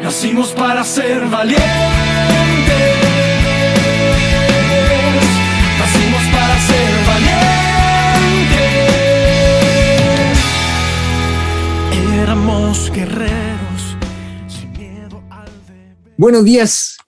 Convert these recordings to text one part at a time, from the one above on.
Nacimos para ser valientes. Nacimos para ser valientes. Éramos guerreros sin miedo al deber. Buenos días,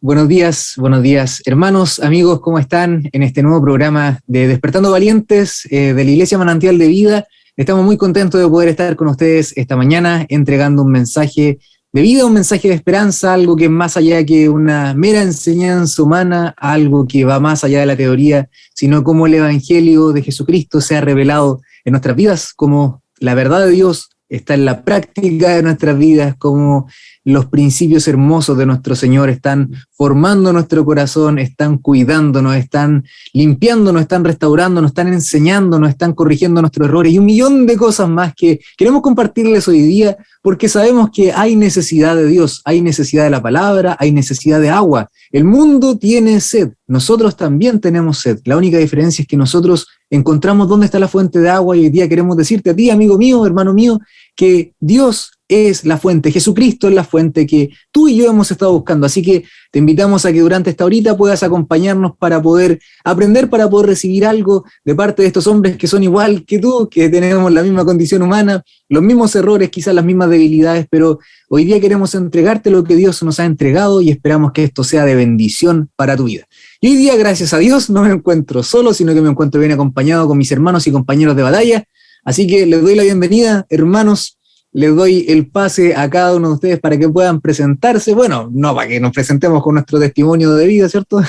hermanos, amigos, ¿cómo están? En este nuevo programa de Despertando Valientes de la Iglesia Manantial de Vida. Estamos muy contentos de poder estar con ustedes esta mañana entregando un mensaje de vida, un mensaje de esperanza, algo que es más allá que una mera enseñanza humana, algo que va más allá de la teoría, sino cómo el Evangelio de Jesucristo se ha revelado en nuestras vidas, como la verdad de Dios está en la práctica de nuestras vidas, como los principios hermosos de nuestro Señor están formando nuestro corazón, están cuidándonos, están limpiándonos, están restaurándonos, están enseñándonos, están corrigiendo nuestros errores y un millón de cosas más que queremos compartirles hoy día porque sabemos que hay necesidad de Dios, hay necesidad de la palabra, hay necesidad de agua. El mundo tiene sed, nosotros también tenemos sed. La única diferencia es que nosotros encontramos dónde está la fuente de agua y hoy día queremos decirte a ti, amigo mío, hermano mío, que Dios es la fuente, Jesucristo es la fuente que tú y yo hemos estado buscando. Así que te invitamos a que durante esta horita puedas acompañarnos para poder aprender, para poder recibir algo de parte de estos hombres que son igual que tú, que tenemos la misma condición humana, los mismos errores, quizás las mismas debilidades, pero hoy día queremos entregarte lo que Dios nos ha entregado y esperamos que esto sea de bendición para tu vida. Y hoy día, gracias a Dios, no me encuentro solo, sino que me encuentro bien acompañado con mis hermanos y compañeros de batalla. Así que les doy la bienvenida, hermanos. Les doy el pase a cada uno de ustedes para que puedan presentarse. Bueno, no para que nos presentemos con nuestro testimonio de vida, ¿cierto?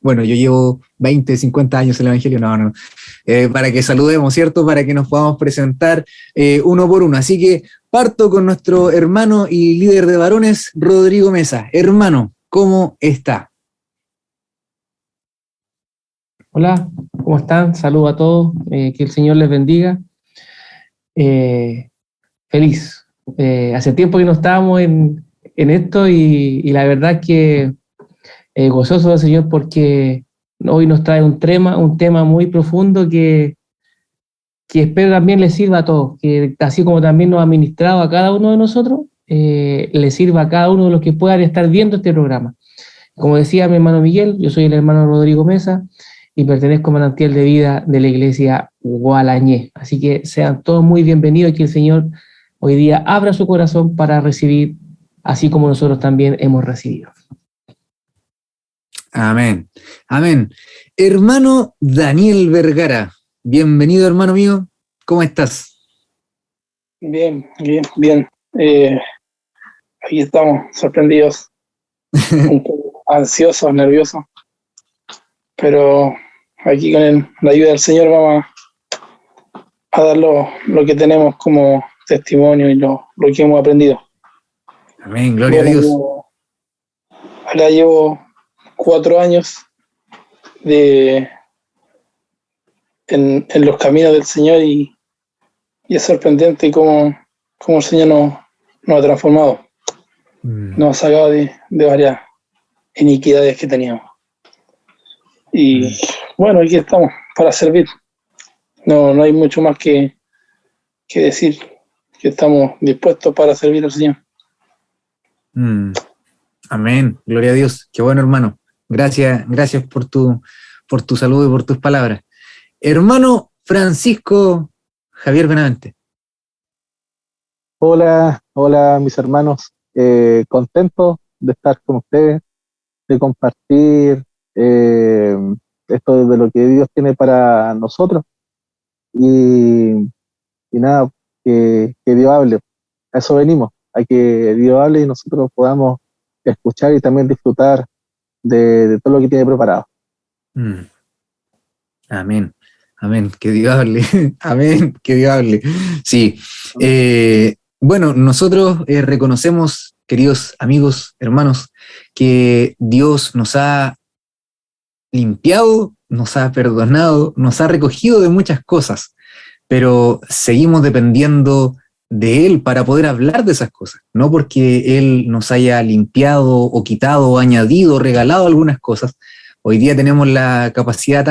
Bueno, yo llevo 20, 50 años en el Evangelio, no. Para que saludemos, ¿cierto? Para que nos podamos presentar uno por uno. Así que parto con nuestro hermano y líder de varones, Rodrigo Mesa. Hermano, ¿cómo está? Hola, ¿cómo están? Saludos a todos, que el Señor les bendiga. Feliz. Hace tiempo que no estábamos en esto y la verdad que gozoso del Señor porque hoy nos trae un tema muy profundo que espero también les sirva a todos, que así como también nos ha ministrado a cada uno de nosotros, les sirva a cada uno de los que puedan estar viendo este programa. Como decía mi hermano Miguel, yo soy el hermano Rodrigo Mesa y pertenezco a Manantial de Vida de la Iglesia Gualañé. Así que sean todos muy bienvenidos y que el Señor hoy día abra su corazón para recibir, así como nosotros también hemos recibido. Amén. Amén. Hermano Daniel Vergara, bienvenido, hermano mío. ¿Cómo estás? Bien. Aquí estamos, sorprendidos, un poco ansiosos, nerviosos, pero aquí con la ayuda del Señor vamos a dar lo que tenemos como testimonio y lo que hemos aprendido. Amén, gloria a Dios. Ahora llevo 4 años en los caminos del Señor y es sorprendente cómo el Señor nos ha transformado. Nos ha sacado de varias iniquidades que teníamos. Y bueno, aquí estamos para servir. No hay mucho más que decir, que estamos dispuestos para servir al Señor. Amén, gloria a Dios. Qué bueno, hermano. Gracias por tu saludo y por tus palabras. Hermano Francisco Javier Benavente. Hola mis hermanos. Contento de estar con ustedes, de compartir esto de lo que Dios tiene para nosotros. Y nada, que Dios hable. A eso venimos, a que Dios hable y nosotros podamos escuchar y también disfrutar de todo lo que tiene preparado. Amén, que Dios hable. Amén, que Dios hable. Sí, bueno, nosotros reconocemos, queridos amigos, hermanos, que Dios nos ha limpiado, nos ha perdonado, nos ha recogido de muchas cosas, pero seguimos dependiendo de Él para poder hablar de esas cosas, no porque Él nos haya limpiado o quitado o añadido o regalado algunas cosas. Hoy día tenemos la capacidad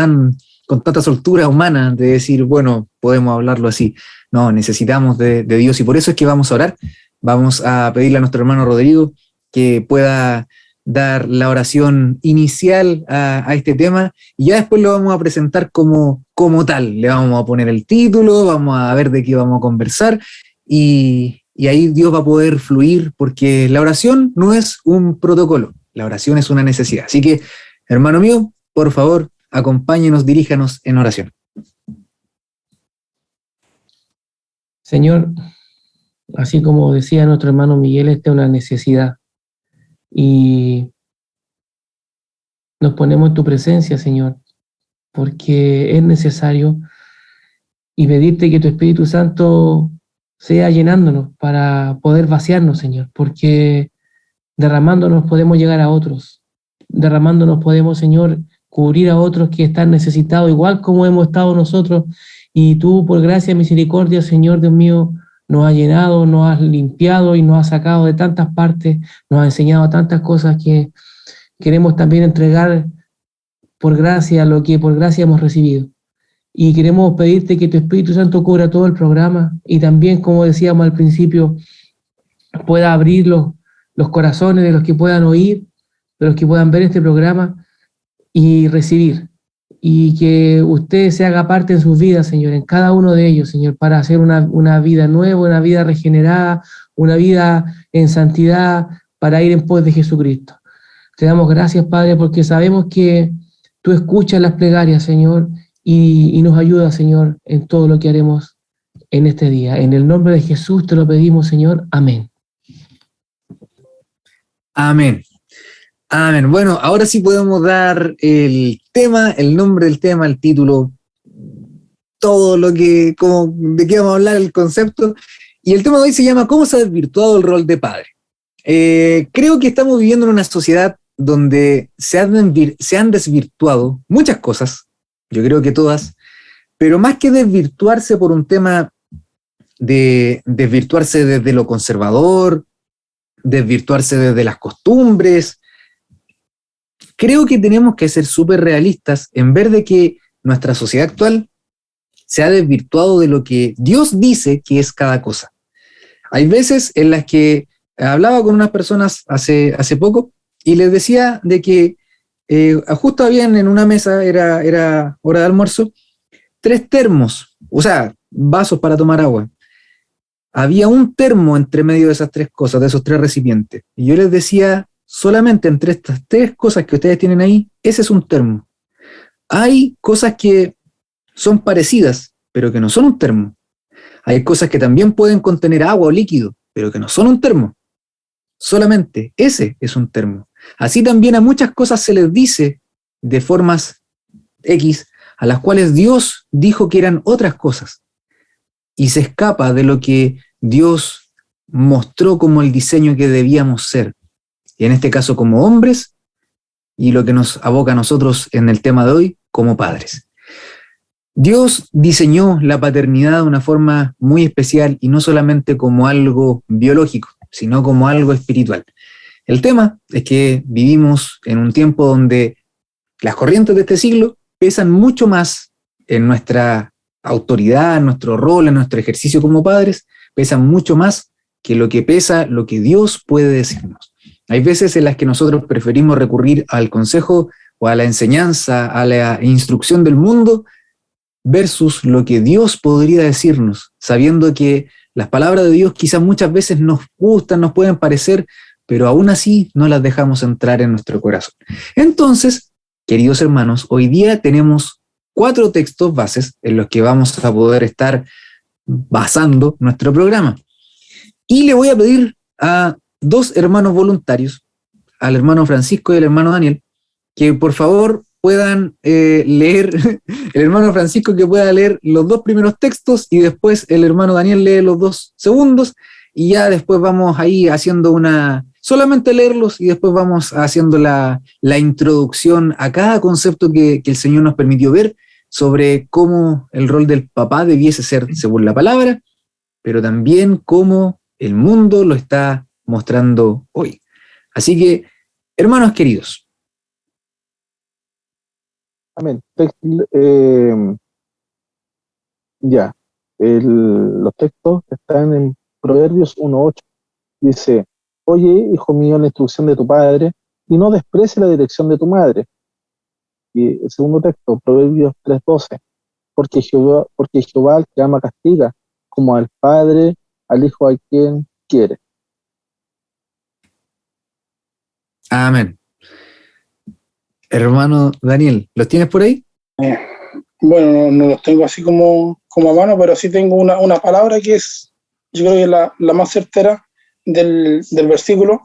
con tanta soltura humana de decir, bueno, podemos hablarlo así. No, necesitamos de Dios y por eso es que vamos a orar. Vamos a pedirle a nuestro hermano Rodrigo que pueda dar la oración inicial a este tema, y ya después lo vamos a presentar como tal. Le vamos a poner el título, vamos a ver de qué vamos a conversar, y ahí Dios va a poder fluir, porque la oración no es un protocolo, la oración es una necesidad. Así que, hermano mío, por favor, acompáñenos, diríjanos en oración. Señor, así como decía nuestro hermano Miguel, esta es una necesidad. Y nos ponemos en tu presencia, Señor, porque es necesario, y pedirte que tu Espíritu Santo sea llenándonos para poder vaciarnos, Señor, porque derramándonos podemos llegar a otros, derramándonos podemos, Señor, cubrir a otros que están necesitados, igual como hemos estado nosotros, y tú, por gracia y misericordia, Señor Dios mío, nos has llenado, nos has limpiado y nos has sacado de tantas partes, nos has enseñado tantas cosas que queremos también entregar por gracia lo que por gracia hemos recibido. Y queremos pedirte que tu Espíritu Santo cubra todo el programa, y también, como decíamos al principio, pueda abrir los corazones de los que puedan oír, de los que puedan ver este programa y recibir. Y que usted se haga parte en sus vidas, Señor, en cada uno de ellos, Señor, para hacer una vida nueva, una vida regenerada, una vida en santidad, para ir en pos de Jesucristo. Te damos gracias, Padre, porque sabemos que tú escuchas las plegarias, Señor, y nos ayudas, Señor, en todo lo que haremos en este día. En el nombre de Jesús te lo pedimos, Señor. Amén. Amén. Amén. Bueno, ahora sí podemos dar el tema, el nombre del tema, el título, todo lo que, de qué vamos a hablar, el concepto. Y el tema de hoy se llama ¿Cómo se ha desvirtuado el rol de padre? Creo que estamos viviendo en una sociedad donde se han desvirtuado muchas cosas, yo creo que todas, pero más que desvirtuarse por un tema de desvirtuarse desde lo conservador, desvirtuarse desde las costumbres, creo que tenemos que ser súper realistas en ver de que nuestra sociedad actual se ha desvirtuado de lo que Dios dice que es cada cosa. Hay veces en las que hablaba con unas personas hace poco y les decía de que justo habían en una mesa, era hora de almuerzo, 3 termos, o sea, vasos para tomar agua. Había un termo entre medio de esas 3 cosas, de esos 3 recipientes. Y yo les decía, solamente entre estas 3 cosas que ustedes tienen ahí, ese es un termo. Hay cosas que son parecidas, pero que no son un termo. Hay cosas que también pueden contener agua o líquido, pero que no son un termo. Solamente ese es un termo. Así también a muchas cosas se les dice de formas X, a las cuales Dios dijo que eran otras cosas. Y se escapa de lo que Dios mostró como el diseño que debíamos ser. Y en este caso como hombres, y lo que nos aboca a nosotros en el tema de hoy, como padres. Dios diseñó la paternidad de una forma muy especial, y no solamente como algo biológico, sino como algo espiritual. El tema es que vivimos en un tiempo donde las corrientes de este siglo pesan mucho más en nuestra autoridad, en nuestro rol, en nuestro ejercicio como padres, pesan mucho más que lo que pesa lo que Dios puede decirnos. Hay veces en las que nosotros preferimos recurrir al consejo o a la enseñanza, a la instrucción del mundo, versus lo que Dios podría decirnos, sabiendo que las palabras de Dios quizás muchas veces nos gustan, nos pueden parecer, pero aún así no las dejamos entrar en nuestro corazón. Entonces, queridos hermanos, hoy día tenemos 4 textos bases en los que vamos a poder estar basando nuestro programa. Y le voy a pedir a 2 hermanos voluntarios, al hermano Francisco y al hermano Daniel, que por favor puedan leer, el hermano Francisco que pueda leer los 2 primeros textos, y después el hermano Daniel lee los 2 segundos, y ya después vamos ahí haciendo solamente leerlos, y después vamos haciendo la introducción a cada concepto que el Señor nos permitió ver sobre cómo el rol del papá debiese ser según la palabra, pero también cómo el mundo lo está mostrando hoy. Así que, hermanos queridos. Amén. Los textos están en Proverbios 1:8. Dice: oye, hijo mío, la instrucción de tu padre, y no desprecie la dirección de tu madre. Y el segundo texto, Proverbios 3:12, porque Jehová al que ama castiga, como al padre, al hijo a quien quiere. Amén. Hermano Daniel, ¿los tienes por ahí? Bueno, no los tengo así como a mano, pero sí tengo una palabra que es, yo creo que es la más certera del versículo,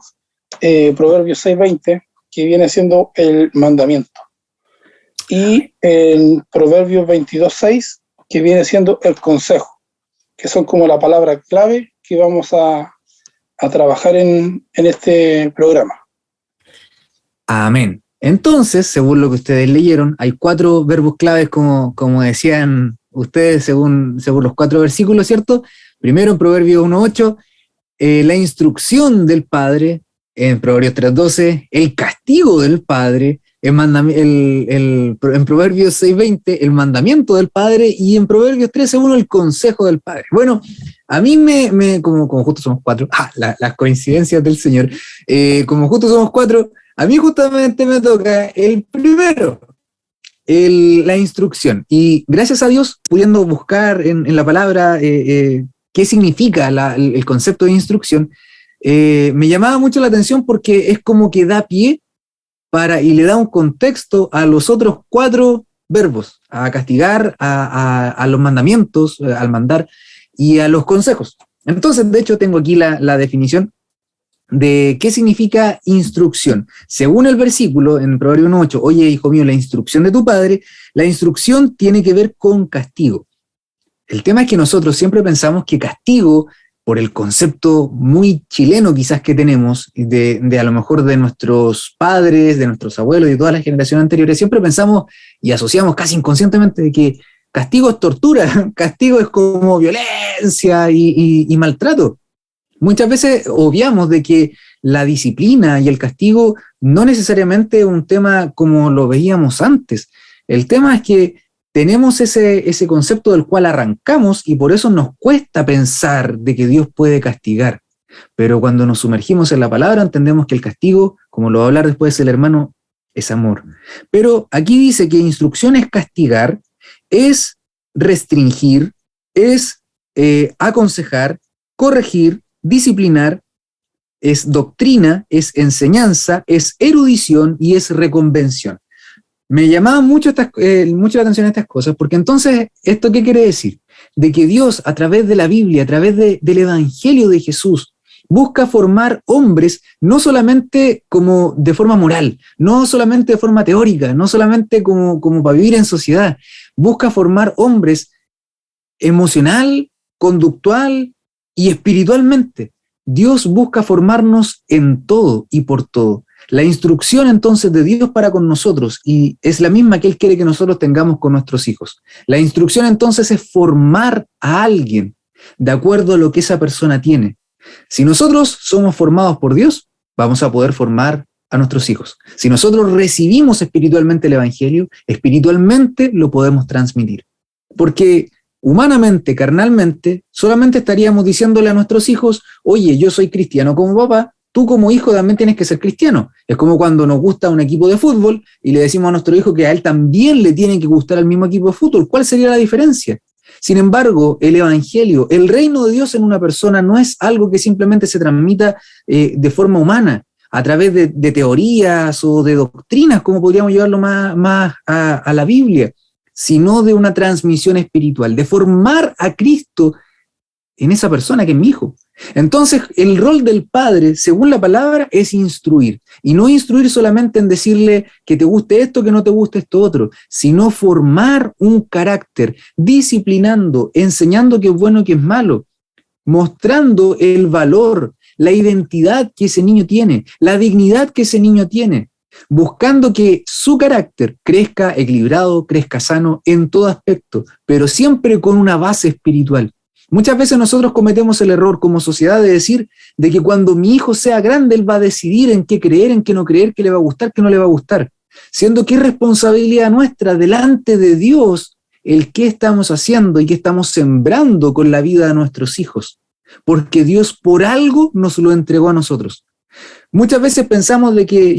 Proverbios 6:20, que viene siendo el mandamiento. Y en Proverbios 22:6, que viene siendo el consejo, que son como la palabra clave que vamos a trabajar en este programa. Amén. Entonces, según lo que ustedes leyeron, hay 4 verbos claves, como decían ustedes, según los 4 versículos, ¿cierto? Primero, en Proverbios 1:8, la instrucción del Padre. En Proverbios 3:12, el castigo del Padre. En Proverbios 6:20, el mandamiento del Padre. Y en Proverbios 13:1, el consejo del Padre. Bueno, a mí como justo somos 4, las coincidencias del Señor, como justo somos 4, a mí justamente me toca el primero, la instrucción. Y gracias a Dios, pudiendo buscar en la palabra qué significa el concepto de instrucción, me llamaba mucho la atención porque es como que da pie y le da un contexto a los otros 4 verbos, a castigar, a los mandamientos, al mandar y a los consejos. Entonces, de hecho, tengo aquí la definición de qué significa instrucción. Según el versículo en Proverbios 1:8, oye, hijo mío, la instrucción de tu padre, la instrucción tiene que ver con castigo. El tema es que nosotros siempre pensamos que castigo, por el concepto muy chileno quizás que tenemos, de a lo mejor de nuestros padres, de nuestros abuelos y de todas las generaciones anteriores, siempre pensamos y asociamos casi inconscientemente de que castigo es tortura, castigo es como violencia y maltrato. Muchas veces obviamos de que la disciplina y el castigo no necesariamente es un tema como lo veíamos antes. El tema es que tenemos ese concepto del cual arrancamos y por eso nos cuesta pensar de que Dios puede castigar. Pero cuando nos sumergimos en la palabra entendemos que el castigo, como lo va a hablar después el hermano, es amor. Pero aquí dice que instrucción es castigar, es restringir, es aconsejar, corregir, disciplinar, es doctrina, es enseñanza, es erudición y es reconvención. Me llamaba mucho la atención estas cosas, porque entonces, ¿esto qué quiere decir? De que Dios, a través de la Biblia, a través del Evangelio de Jesús, busca formar hombres no solamente como de forma moral, no solamente de forma teórica, no solamente como para vivir en sociedad, busca formar hombres emocional, conductual y espiritualmente. Dios busca formarnos en todo y por todo. La instrucción entonces de Dios para con nosotros y es la misma que Él quiere que nosotros tengamos con nuestros hijos. La instrucción entonces es formar a alguien de acuerdo a lo que esa persona tiene. Si nosotros somos formados por Dios, vamos a poder formar a nuestros hijos. Si nosotros recibimos espiritualmente el Evangelio, espiritualmente lo podemos transmitir. Porque humanamente, carnalmente, solamente estaríamos diciéndole a nuestros hijos, oye, yo soy cristiano como papá, tú como hijo también tienes que ser cristiano. Es como cuando nos gusta un equipo de fútbol y le decimos a nuestro hijo que a él también le tiene que gustar el mismo equipo de fútbol. ¿Cuál sería la diferencia? Sin embargo, el Evangelio, el reino de Dios en una persona no es algo que simplemente se transmita de forma humana, a través de teorías o de doctrinas, como podríamos llevarlo más a la Biblia, sino de una transmisión espiritual, de formar a Cristo en esa persona que es mi hijo. Entonces, el rol del padre, según la palabra, es instruir. Y no instruir solamente en decirle que te guste esto, que no te guste esto otro, sino formar un carácter, disciplinando, enseñando qué es bueno y qué es malo, mostrando el valor, la identidad que ese niño tiene, la dignidad que ese niño tiene, buscando que su carácter crezca equilibrado, crezca sano en todo aspecto, pero siempre con una base espiritual. Muchas veces nosotros cometemos el error como sociedad de decir de que cuando mi hijo sea grande, él va a decidir en qué creer, en qué no creer, qué le va a gustar, qué no le va a gustar. Siendo que es responsabilidad nuestra delante de Dios el qué estamos haciendo y qué estamos sembrando con la vida de nuestros hijos. Porque Dios por algo nos lo entregó a nosotros. Muchas veces pensamos de que,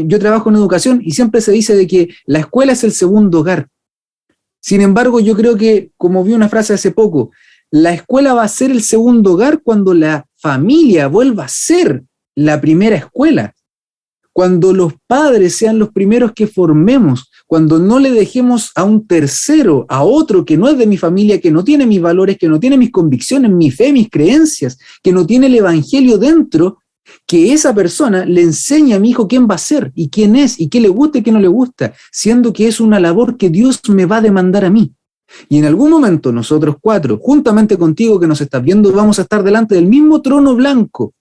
yo trabajo en educación y siempre se dice de que la escuela es el segundo hogar. Sin embargo, yo creo que, como vi una frase hace poco, la escuela va a ser el segundo hogar cuando la familia vuelva a ser la primera escuela. Cuando los padres sean los primeros que formemos, cuando no le dejemos a un tercero, a otro que no es de mi familia, que no tiene mis valores, que no tiene mis convicciones, mi fe, mis creencias, que no tiene el evangelio dentro, que esa persona le enseñe a mi hijo quién va a ser y quién es y qué le gusta y qué no le gusta, siendo que es una labor que Dios me va a demandar a mí. Y en algún momento nosotros cuatro, juntamente contigo que nos estás viendo, vamos a estar delante del mismo trono blanco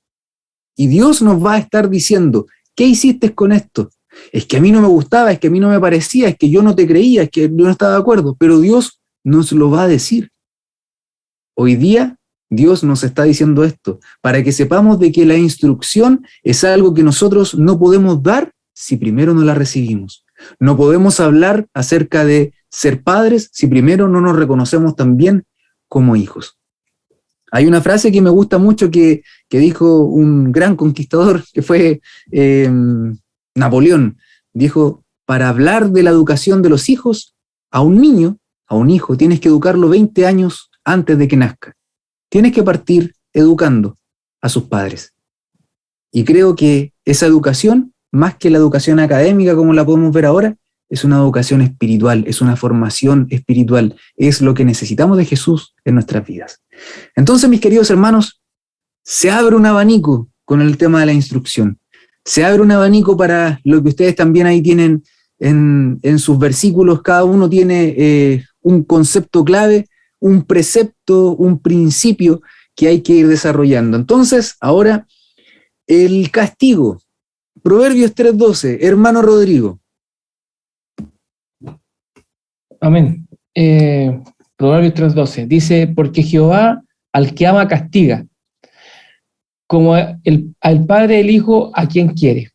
y Dios nos va a estar diciendo, ¿qué hiciste con esto? Es que a mí no me gustaba, es que a mí no me parecía, es que yo no te creía, es que yo no estaba de acuerdo, pero Dios nos lo va a decir. Hoy día Dios nos está diciendo esto, para que sepamos de que la instrucción es algo que nosotros no podemos dar si primero no la recibimos. No podemos hablar acerca de ser padres si primero no nos reconocemos también como hijos. Hay una frase que me gusta mucho que dijo un gran conquistador, que fue Napoleón. Dijo, para hablar de la educación de los hijos, a un niño, a un hijo, tienes que educarlo 20 años antes de que nazca. Tienes que partir educando a sus padres. Y creo que esa educación, más que la educación académica como la podemos ver ahora, es una educación espiritual, es una formación espiritual, es lo que necesitamos de Jesús en nuestras vidas. Entonces, mis queridos hermanos, se abre un abanico con el tema de la instrucción. Se abre un abanico para lo que ustedes también ahí tienen en sus versículos. Cada uno tiene un concepto clave, un precepto, un principio que hay que ir desarrollando. Entonces, ahora, el castigo. Proverbios 3:12, hermano Rodrigo. Amén. Proverbios 3:12 dice, porque Jehová al que ama castiga, como al padre el hijo a quien quiere.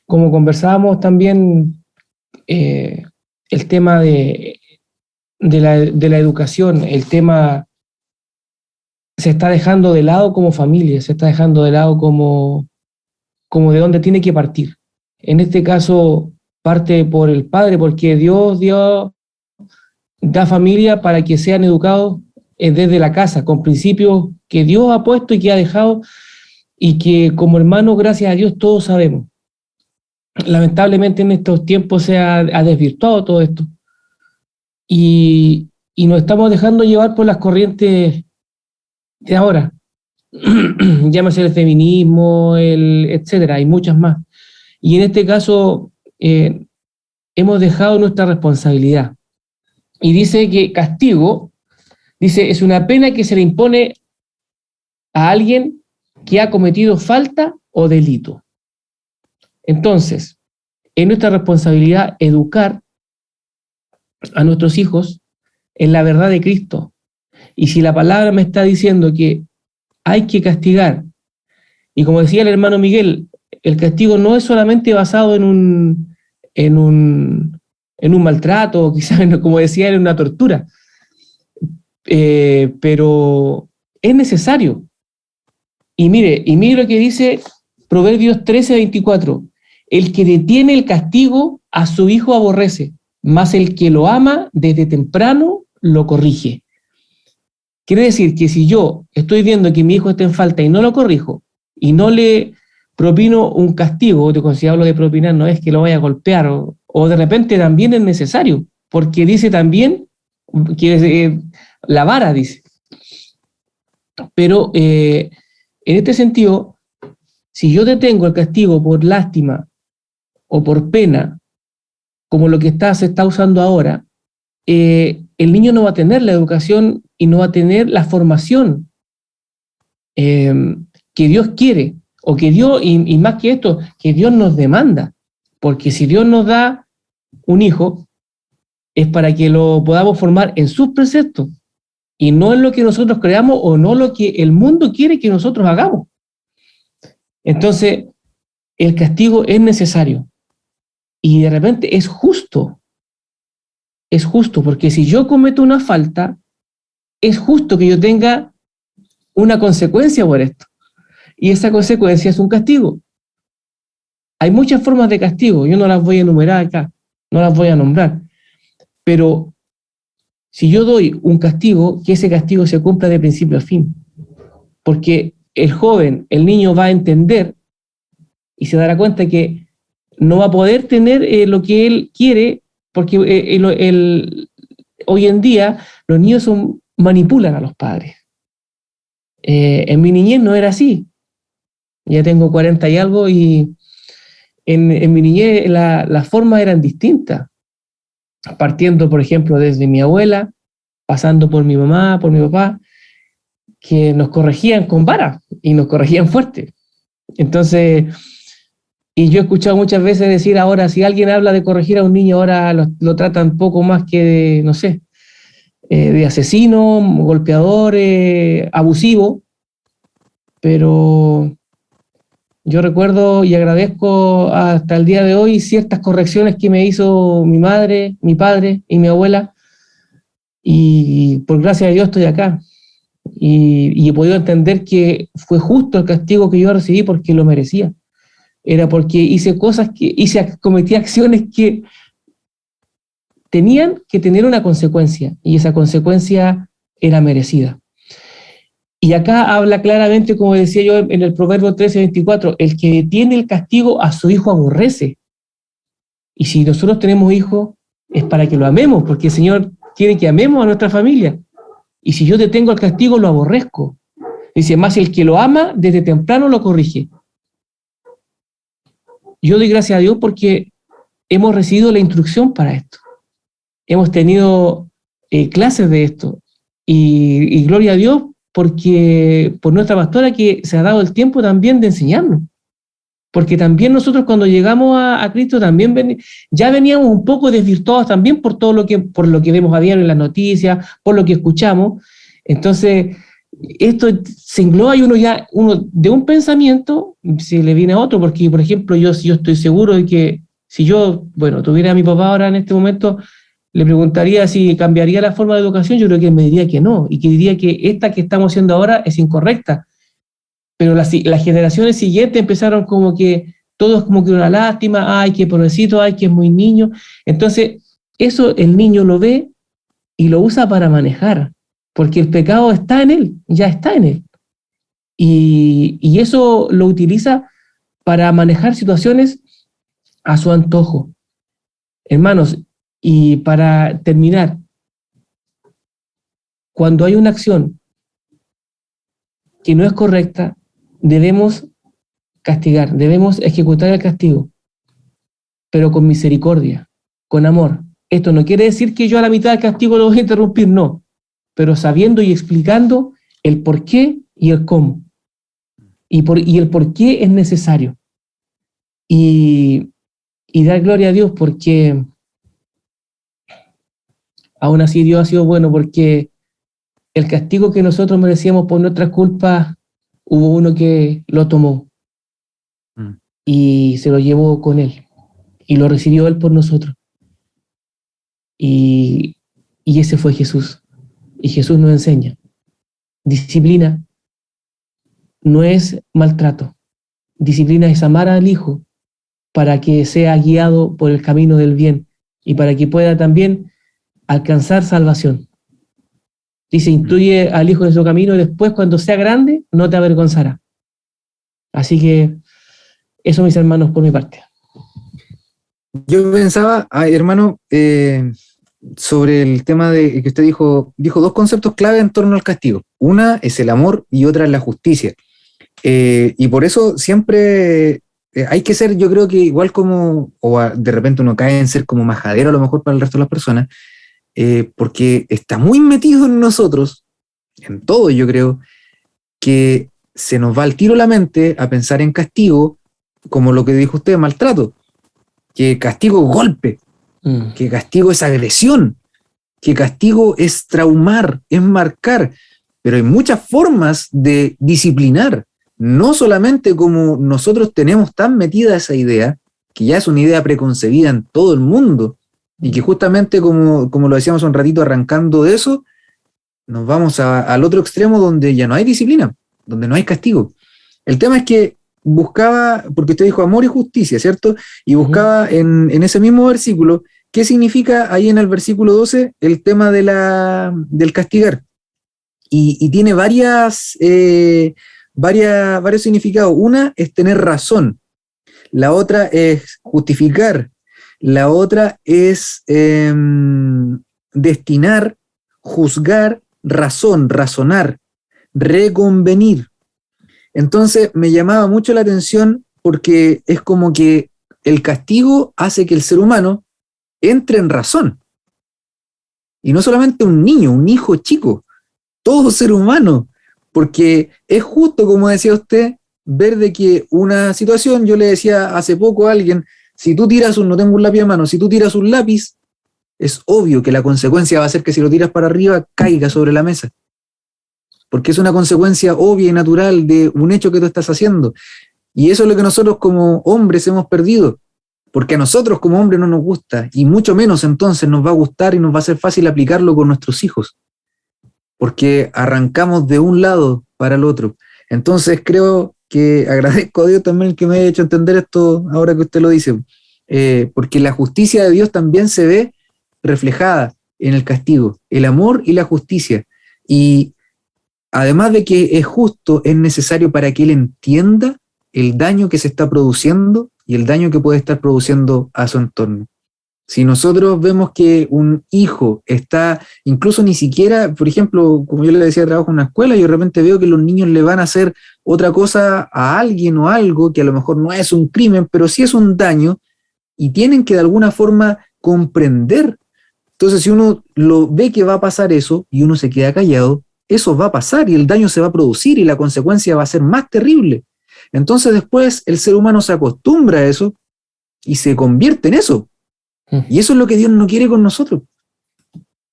Como conversábamos también, el tema de la educación, el tema se está dejando de lado como familia, se está dejando de lado como de donde tiene que partir. En este caso, parte por el padre, porque Dios da familia para que sean educados desde la casa, con principios que Dios ha puesto y que ha dejado, y que como hermanos, gracias a Dios, todos sabemos. Lamentablemente en estos tiempos se ha desvirtuado todo esto, y nos estamos dejando llevar por las corrientes de ahora. Llámese el feminismo, etcétera, hay muchas más. Y en este caso hemos dejado nuestra responsabilidad. Y dice que castigo, dice, es una pena que se le impone a alguien que ha cometido falta o delito. Entonces, es nuestra responsabilidad educar a nuestros hijos en la verdad de Cristo. Y si la palabra me está diciendo que hay que castigar, y como decía el hermano Miguel, el castigo no es solamente basado en un maltrato, o quizás, como decía él, en una tortura, pero es necesario. Y mire lo que dice Proverbios 13:24, el que detiene el castigo a su hijo aborrece, mas el que lo ama desde temprano lo corrige. Quiere decir que si yo estoy viendo que mi hijo está en falta y no lo corrijo, y no le propino un castigo, si hablo de propinar, no es que lo vaya a golpear, o de repente también es necesario, porque dice también que la vara, dice. Pero en este sentido, si yo detengo el castigo por lástima o por pena, como lo que se está usando ahora, el niño no va a tener la educación y no va a tener la formación que Dios quiere, o que Dios, y más que esto, que Dios nos demanda. Porque si Dios nos da un hijo, es para que lo podamos formar en sus preceptos, y no en lo que nosotros creamos o no lo que el mundo quiere que nosotros hagamos. Entonces, el castigo es necesario, y de repente es justo, porque si yo cometo una falta, es justo que yo tenga una consecuencia por esto. y esa consecuencia es un castigo. Hay muchas formas de castigo, yo no las voy a enumerar acá, no las voy a nombrar, pero si yo doy un castigo, que ese castigo se cumpla de principio a fin, porque el joven, el niño va a entender y se dará cuenta que no va a poder tener lo que él quiere, porque hoy en día los niños manipulan a los padres. En mi niñez no era así. Ya tengo 40 y algo y en mi niñez las formas eran distintas. Partiendo, por ejemplo, desde mi abuela, pasando por mi mamá, por mi papá, que nos corregían con vara y nos corregían fuerte. Entonces, y yo he escuchado muchas veces decir ahora, si alguien habla de corregir a un niño, ahora lo tratan poco más que de, no sé, de asesino, golpeador, abusivo, pero yo recuerdo y agradezco hasta el día de hoy ciertas correcciones que me hizo mi madre, mi padre y mi abuela, y por gracia de Dios estoy acá, y he podido entender que fue justo el castigo que yo recibí porque lo merecía. Era porque cometí acciones que tenían que tener una consecuencia, y esa consecuencia era merecida. Y acá habla claramente, como decía yo en el Proverbio 13:24, el que detiene el castigo a su hijo aborrece. Y si nosotros tenemos hijos, es para que lo amemos, porque el Señor quiere que amemos a nuestra familia. Y si yo detengo el castigo, lo aborrezco. Dice, más el que lo ama, desde temprano lo corrige. Yo doy gracias a Dios porque hemos recibido la instrucción para esto. Hemos tenido clases de esto. Y gloria a Dios porque por nuestra pastora que se ha dado el tiempo también de enseñarnos. Porque también nosotros cuando llegamos a Cristo también ya veníamos un poco desvirtuados también por por lo que vemos a diario en las noticias, por lo que escuchamos. Entonces, esto se engloba y uno de un pensamiento se le viene a otro, porque por ejemplo yo estoy seguro de que si yo, tuviera a mi papá ahora en este momento, le preguntaría si cambiaría la forma de educación, yo creo que él me diría que no, y que diría que esta que estamos haciendo ahora es incorrecta. Pero las generaciones siguientes empezaron como que todo es como que una lástima, ay, qué pobrecito, ay, que es muy niño. Entonces, eso el niño lo ve y lo usa para manejar, porque el pecado está en él, ya está en él. Y eso lo utiliza para manejar situaciones a su antojo. Hermanos, y para terminar, cuando hay una acción que no es correcta, debemos castigar, debemos ejecutar el castigo, pero con misericordia, con amor. Esto no quiere decir que yo a la mitad del castigo lo voy a interrumpir, no, pero sabiendo y explicando el por qué y el cómo, y el por qué es necesario. Y dar gloria a Dios porque aún así Dios ha sido bueno, porque el castigo que nosotros merecíamos por nuestras culpas, hubo uno que lo tomó y se lo llevó con él y lo recibió él por nosotros. Y ese fue Jesús. Y Jesús nos enseña. Disciplina no es maltrato. Disciplina es amar al Hijo para que sea guiado por el camino del bien y para que pueda también alcanzar salvación. Dice, instruye al Hijo en su camino y después cuando sea grande no te avergonzará. Así que eso, mis hermanos, por mi parte. Yo pensaba, hermano, sobre el tema de que usted dijo dos conceptos clave en torno al castigo. Una es el amor y otra es la justicia. Y por eso siempre hay que ser, yo creo que igual de repente uno cae en ser como majadero a lo mejor para el resto de las personas, porque está muy metido en nosotros, en todo yo creo, que se nos va al tiro la mente a pensar en castigo como lo que dijo usted, maltrato, que castigo es golpe, que castigo es agresión, que castigo es traumar, es marcar, pero hay muchas formas de disciplinar, no solamente como nosotros tenemos tan metida esa idea, que ya es una idea preconcebida en todo el mundo, y que justamente como lo decíamos un ratito arrancando de eso, nos vamos al otro extremo donde ya no hay disciplina, donde no hay castigo. El tema es que buscaba, porque usted dijo amor y justicia, ¿cierto? Y buscaba en ese mismo versículo, ¿qué significa ahí en el versículo 12 el tema del castigar? Y tiene varios significados. Una es tener razón, la otra es justificar, la otra es destinar, juzgar, razón, razonar, reconvenir. Entonces me llamaba mucho la atención porque es como que el castigo hace que el ser humano entre en razón. Y no solamente un niño, un hijo chico, todo ser humano, porque es justo, como decía usted, ver de que una situación, yo le decía hace poco a alguien, si tú tiras no tengo un lápiz a mano, si tú tiras un lápiz, es obvio que la consecuencia va a ser que si lo tiras para arriba, caiga sobre la mesa. Porque es una consecuencia obvia y natural de un hecho que tú estás haciendo. Y eso es lo que nosotros como hombres hemos perdido, porque a nosotros como hombres no nos gusta, y mucho menos entonces nos va a gustar y nos va a ser fácil aplicarlo con nuestros hijos, porque arrancamos de un lado para el otro. Entonces creo que agradezco a Dios también que me haya hecho entender esto ahora que usted lo dice, porque la justicia de Dios también se ve reflejada en el castigo, el amor y la justicia. Y además de que es justo, es necesario para que Él entienda el daño que se está produciendo y el daño que puede estar produciendo a su entorno. Si nosotros vemos que un hijo está, incluso ni siquiera, por ejemplo, como yo le decía, trabajo en una escuela y de repente veo que los niños le van a hacer otra cosa a alguien o algo que a lo mejor no es un crimen, pero sí es un daño y tienen que de alguna forma comprender. Entonces, si uno lo ve que va a pasar eso y uno se queda callado, eso va a pasar y el daño se va a producir y la consecuencia va a ser más terrible. Entonces después el ser humano se acostumbra a eso y se convierte en eso. Y eso es lo que Dios no quiere con nosotros.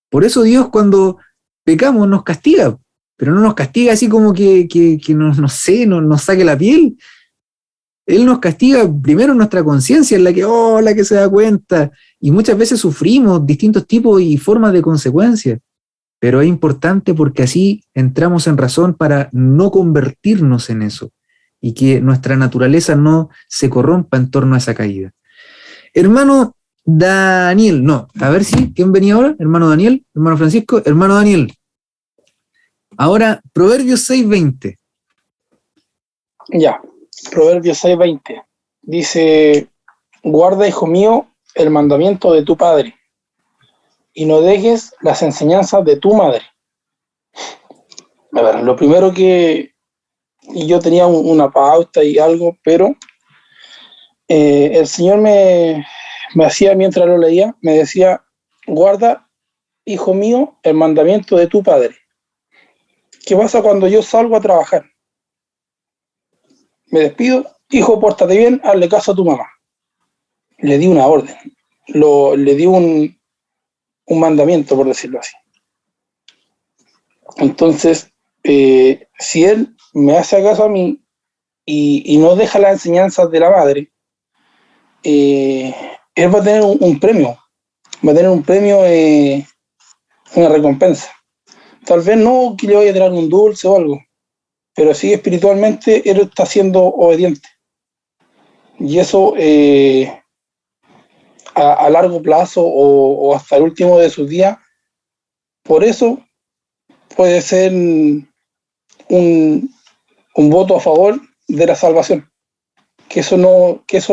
Por eso Dios cuando pecamos nos castiga, pero no nos castiga así como que no sé, nos saque la piel. Él nos castiga primero en nuestra conciencia, en la que se da cuenta. Y muchas veces sufrimos distintos tipos y formas de consecuencias. Pero es importante porque así entramos en razón para no convertirnos en eso y que nuestra naturaleza no se corrompa en torno a esa caída. Hermano Daniel, no, a ver si, ¿quién venía ahora? Hermano Daniel, hermano Francisco, hermano Daniel. Ahora, Proverbios 6:20. Ya, Proverbios 6:20. Dice, guarda, hijo mío, el mandamiento de tu padre, y no dejes las enseñanzas de tu madre. A ver, lo primero que... Y yo tenía una pauta y algo, pero el Señor me hacía, mientras lo leía, me decía, guarda, hijo mío, el mandamiento de tu padre. ¿Qué pasa cuando yo salgo a trabajar? Me despido, hijo, pórtate bien, hazle caso a tu mamá. Le di una orden, le di un mandamiento, por decirlo así. Entonces, si él me hace caso a mí y no deja las enseñanzas de la madre, él va a tener un premio, una recompensa. Tal vez no que le vaya a traer un dulce o algo, pero sí espiritualmente él está siendo obediente. Y eso a largo plazo o hasta el último de sus días, por eso puede ser un voto a favor de la salvación, que eso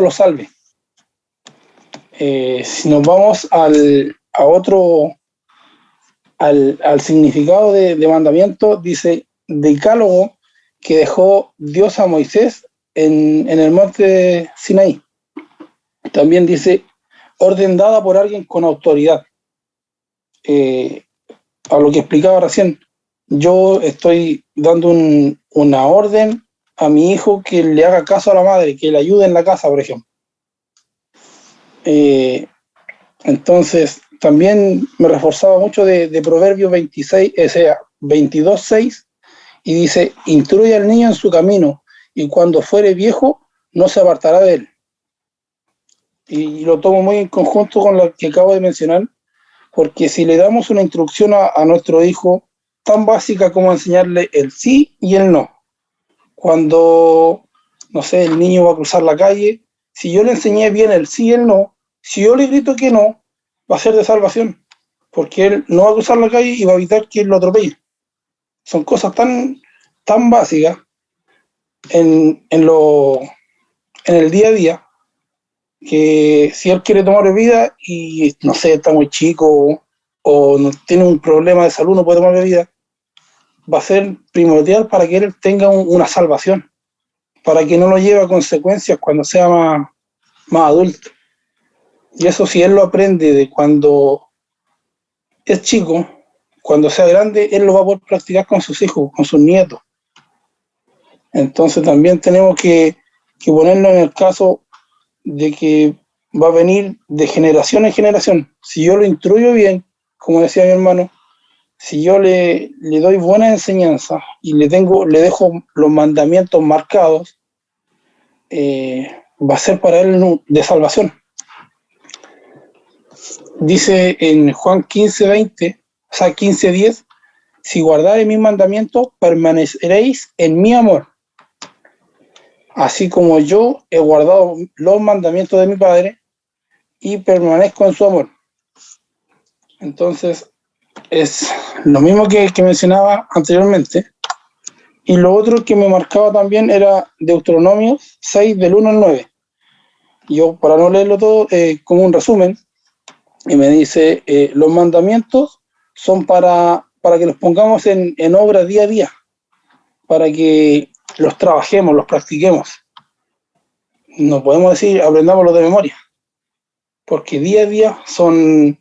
lo salve. Si nos vamos al significado de mandamiento, dice decálogo que dejó Dios a Moisés en el monte Sinaí. También dice orden dada por alguien con autoridad. A lo que explicaba recién, yo estoy dando una orden a mi hijo que le haga caso a la madre, que le ayude en la casa, por ejemplo. Entonces, también me reforzaba mucho de Proverbios 22:6, y dice, instruye al niño en su camino, y cuando fuere viejo, no se apartará de él. Y lo tomo muy en conjunto con lo que acabo de mencionar, porque si le damos una instrucción a nuestro hijo tan básica como enseñarle el sí y el no, cuando, no sé, el niño va a cruzar la calle, si yo le enseñé bien el sí y el no, si yo le grito que no, va a ser de salvación, porque él no va a cruzar la calle y va a evitar que él lo atropelle. Son cosas tan básicas en el día a día, que si él quiere tomar bebida y, no sé, está muy chico o no, tiene un problema de salud, no puede tomar bebida, va a ser primordial para que él tenga una salvación, para que no lo lleve a consecuencias cuando sea más adulto. Y eso, si él lo aprende de cuando es chico, cuando sea grande, él lo va a poder practicar con sus hijos, con sus nietos. Entonces también tenemos que ponerlo en el caso de que va a venir de generación en generación. Si yo lo instruyo bien, como decía mi hermano, si yo le doy buena enseñanza y le dejo los mandamientos marcados, va a ser para él de salvación. Dice en Juan 15:20, o sea, 15:10, si guardareis mis mandamientos, permaneceréis en mi amor, así como yo he guardado los mandamientos de mi Padre y permanezco en su amor. Entonces, es lo mismo que mencionaba anteriormente. Y lo otro que me marcaba también era Deuteronomio 6, del 1 al 9. Yo, para no leerlo todo, como un resumen, y me dice, los mandamientos son para que los pongamos en obra día a día, para que los trabajemos, los practiquemos. No podemos decir, aprendámoslo de memoria, porque día a día son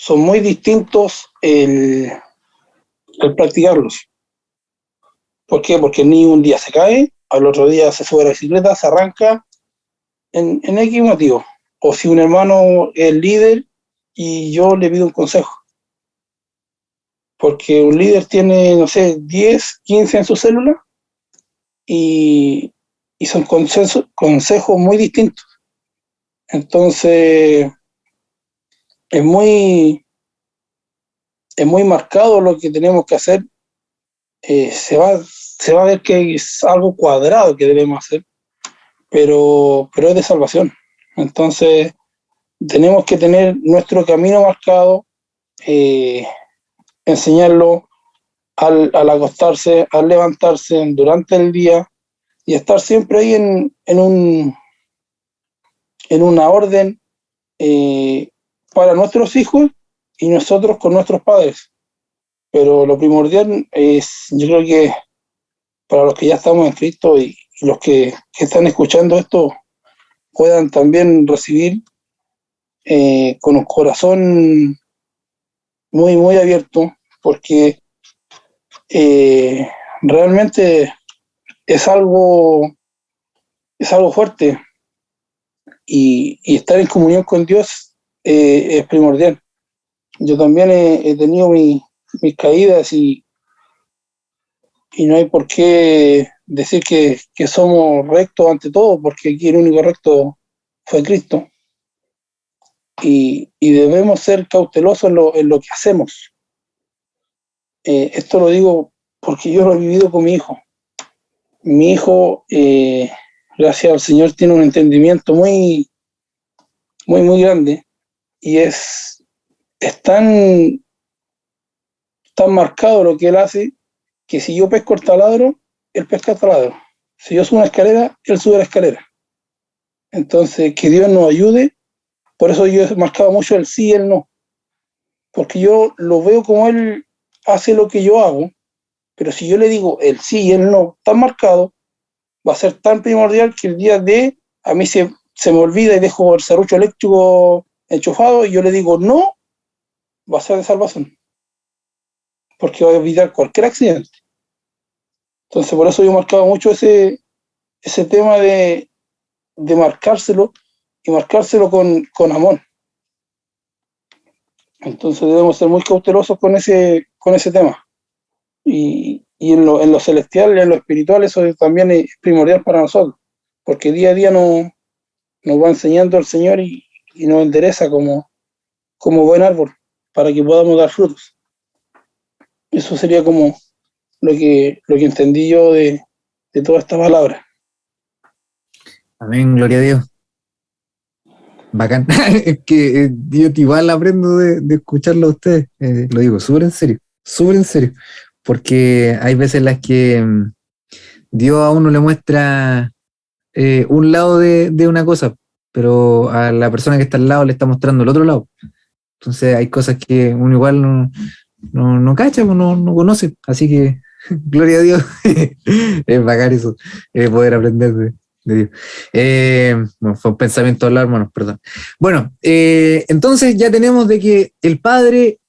muy distintos el practicarlos. ¿Por qué? Porque el niño un día se cae, al otro día se sube a la bicicleta, se arranca en X motivo. O si un hermano es líder y yo le pido un consejo. Porque un líder tiene, no sé, 10, 15 en su célula y son consejos muy distintos. Entonces, es muy marcado lo que tenemos que hacer. Se va a ver que es algo cuadrado que debemos hacer, pero es de salvación. Entonces, tenemos que tener nuestro camino marcado, enseñarlo al acostarse, al levantarse, durante el día, y estar siempre ahí en una orden para nuestros hijos y nosotros con nuestros padres. Pero lo primordial es, yo creo que para los que ya estamos en Cristo y los que están escuchando esto puedan también recibir con un corazón muy, muy abierto, porque realmente es algo fuerte, y estar en comunión con Dios es primordial. Yo también he tenido mis caídas y no hay por qué decir que somos rectos ante todo, porque aquí el único recto fue Cristo. Y debemos ser cautelosos en lo que hacemos. Esto lo digo porque yo lo he vivido con mi hijo. Mi hijo, gracias al Señor, tiene un entendimiento muy, muy, muy grande, y es tan marcado lo que él hace, que si yo pesco el taladro, él pesca el taladro. Si yo subo una escalera, él sube la escalera. Entonces, que Dios nos ayude. Por eso yo he marcado mucho el sí y el no, porque yo lo veo como él hace lo que yo hago, pero si yo le digo el sí y el no tan marcado, va a ser tan primordial que el día de a mí se me olvida y dejo el serrucho eléctrico enchufado y yo le digo no, va a ser de salvación, porque va a evitar cualquier accidente. Entonces, por eso yo he marcado mucho ese tema de marcárselo, y marcárselo con amor. Entonces debemos ser muy cautelosos con ese tema. Y en lo celestial, en lo espiritual, eso también es primordial para nosotros, porque día a día nos va enseñando el Señor y nos endereza como buen árbol, para que podamos dar frutos. Eso sería como lo que entendí yo de de toda esta palabra. Amén, gloria a Dios. Bacán. Es que yo igual aprendo de escucharlo a ustedes. Lo digo súper en serio. Porque hay veces en las que Dios a uno le muestra un lado de una cosa, pero a la persona que está al lado le está mostrando el otro lado. Entonces hay cosas que uno igual no cacha, no conoce. Así que, gloria a Dios. Es bacán eso, poder aprender de Dios. Bueno, fue un pensamiento hablar, hermanos, perdón. Bueno, entonces ya tenemos de que el Padre,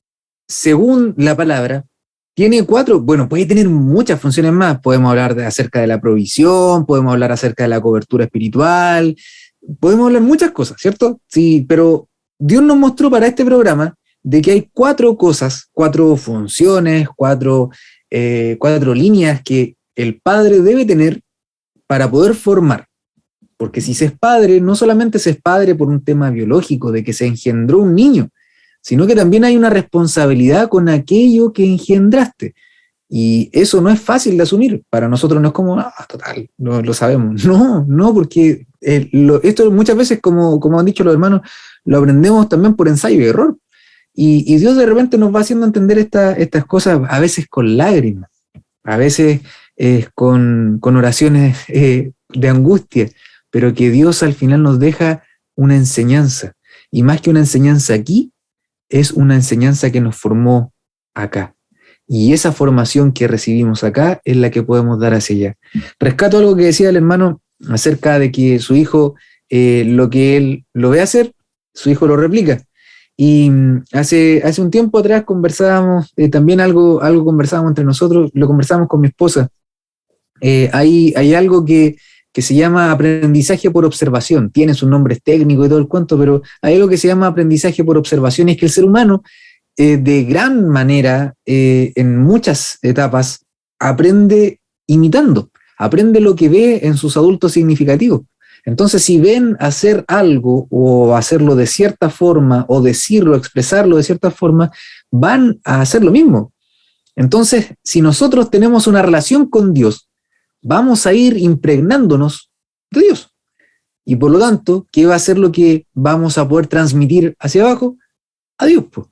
según la palabra, tiene 4, bueno, puede tener muchas funciones más. Podemos hablar acerca de la provisión, podemos hablar acerca de la cobertura espiritual, podemos hablar muchas cosas, ¿cierto? Sí, pero Dios nos mostró para este programa de que hay 4 cosas, 4 funciones, 4 líneas que el Padre debe tener para poder formar. Porque si se es padre, no solamente se es padre por un tema biológico, de que se engendró un niño, sino que también hay una responsabilidad con aquello que engendraste. Y eso no es fácil de asumir. Para nosotros no es como, total, lo sabemos. No, porque esto muchas veces, como han dicho los hermanos, lo aprendemos también por ensayo y error. Y Dios de repente nos va haciendo entender estas cosas, a veces con lágrimas, a veces con oraciones de angustia, pero que Dios al final nos deja una enseñanza. Y más que una enseñanza aquí, es una enseñanza que nos formó acá. Y esa formación que recibimos acá es la que podemos dar hacia allá. Rescato algo que decía el hermano acerca de que su hijo, lo que él lo ve hacer, su hijo lo replica. Y hace un tiempo atrás conversábamos, también algo conversábamos entre nosotros, lo conversábamos con mi esposa. Hay algo que se llama aprendizaje por observación. Tiene sus nombres técnicos y todo el cuento, pero hay algo que se llama aprendizaje por observación, y es que el ser humano, de gran manera, en muchas etapas, aprende imitando, aprende lo que ve en sus adultos significativos. Entonces, si ven hacer algo o hacerlo de cierta forma o decirlo, expresarlo de cierta forma, van a hacer lo mismo. Entonces, si nosotros tenemos una relación con Dios, vamos a ir impregnándonos de Dios. Y por lo tanto, ¿qué va a ser lo que vamos a poder transmitir hacia abajo? A Dios, pues.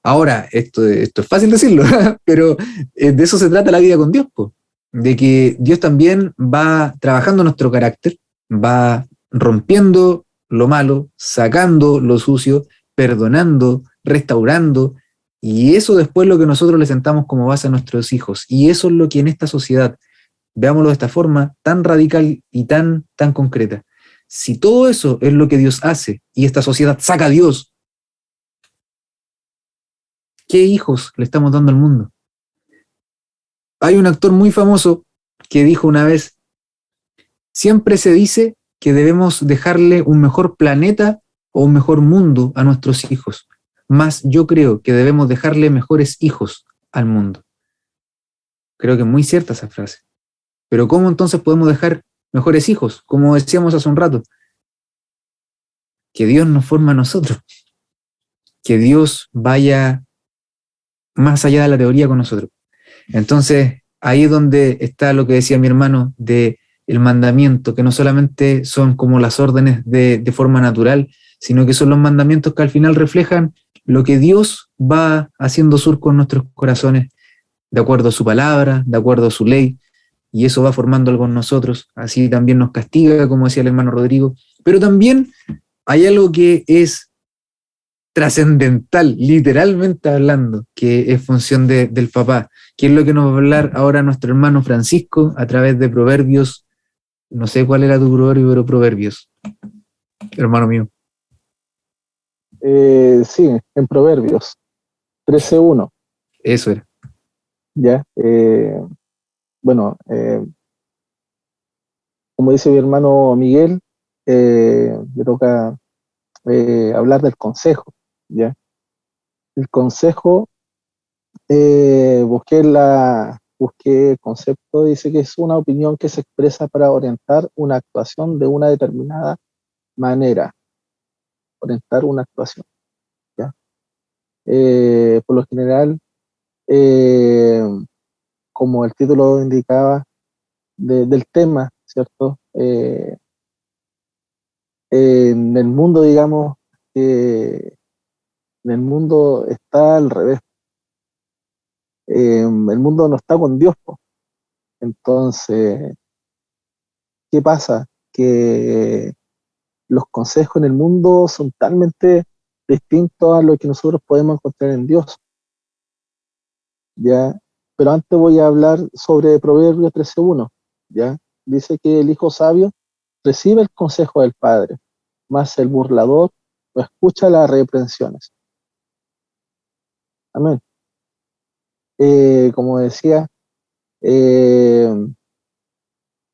Ahora, esto es fácil decirlo, pero de eso se trata la vida con Dios, pues. De que Dios también va trabajando nuestro carácter, va rompiendo lo malo, sacando lo sucio, perdonando, restaurando, y eso después lo que nosotros le sentamos como base a nuestros hijos. Y eso es lo que en esta sociedad, veámoslo de esta forma, tan radical y tan concreta. Si todo eso es lo que Dios hace y esta sociedad saca a Dios, ¿qué hijos le estamos dando al mundo? Hay un actor muy famoso que dijo una vez: siempre se dice que debemos dejarle un mejor planeta o un mejor mundo a nuestros hijos, mas yo creo que debemos dejarle mejores hijos al mundo. Creo que es muy cierta esa frase. Pero ¿cómo entonces podemos dejar mejores hijos? Como decíamos hace un rato, que Dios nos forma a nosotros, que Dios vaya más allá de la teoría con nosotros. Entonces, ahí es donde está lo que decía mi hermano de el mandamiento, que no solamente son como las órdenes de forma natural, sino que son los mandamientos que al final reflejan lo que Dios va haciendo surco en nuestros corazones, de acuerdo a su palabra, de acuerdo a su ley, y eso va formando algo en nosotros. Así también nos castiga, como decía el hermano Rodrigo, pero también hay algo que es trascendental, literalmente hablando, que es función del papá, que es lo que nos va a hablar ahora nuestro hermano Francisco a través de Proverbios. No sé cuál era tu proverbio, pero Proverbios, hermano mío. Sí, en Proverbios 13:1. Eso era. Ya, bueno, como dice mi hermano Miguel, me toca hablar del consejo, ¿ya? El consejo, busqué el concepto, dice que es una opinión que se expresa para orientar una actuación de una determinada manera, orientar una actuación, ¿ya? Por lo general, como el título indicaba, del tema, ¿cierto? En el mundo, digamos, en el mundo está al revés. El mundo no está con Dios, po. Entonces, ¿qué pasa? Que los consejos en el mundo son totalmente distintos a lo que nosotros podemos encontrar en Dios, ¿ya? Pero antes voy a hablar sobre Proverbios 13:1, ¿ya? Dice que el hijo sabio recibe el consejo del padre, mas el burlador no escucha las reprensiones. Amén. Como decía, eh,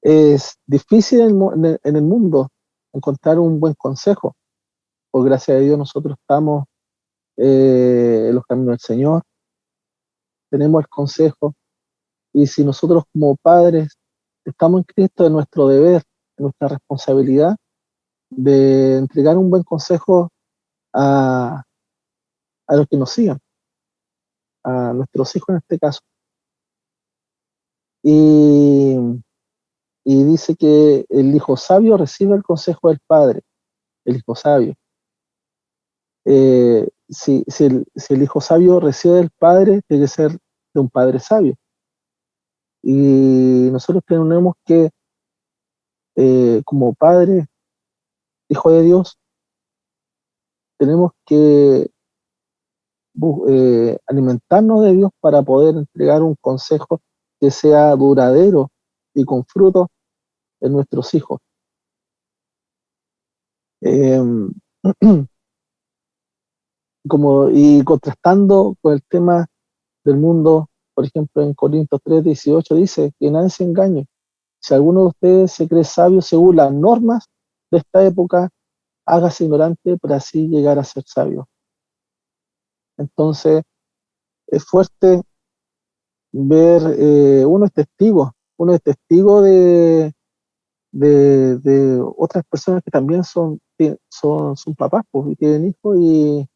es difícil en el mundo encontrar un buen consejo. Por gracia de Dios nosotros estamos en los caminos del Señor, tenemos el consejo, y si nosotros como padres estamos en Cristo, es nuestro deber, es nuestra responsabilidad de entregar un buen consejo a, a los que nos sigan, a nuestros hijos en este caso. Y, y dice que el hijo sabio recibe el consejo del padre, el hijo sabio. Si el hijo sabio recibe del padre, tiene que ser de un padre sabio. Y nosotros tenemos que, como padre, hijo de Dios, tenemos que alimentarnos de Dios para poder entregar un consejo que sea duradero y con fruto en nuestros hijos. Y contrastando con el tema del mundo, por ejemplo, en Corintios 3:18 dice que nadie se engañe. Si alguno de ustedes se cree sabio según las normas de esta época, hágase ignorante para así llegar a ser sabio. Entonces, es fuerte ver, uno es testigo de otras personas que también son papás, pues, y tienen hijos, y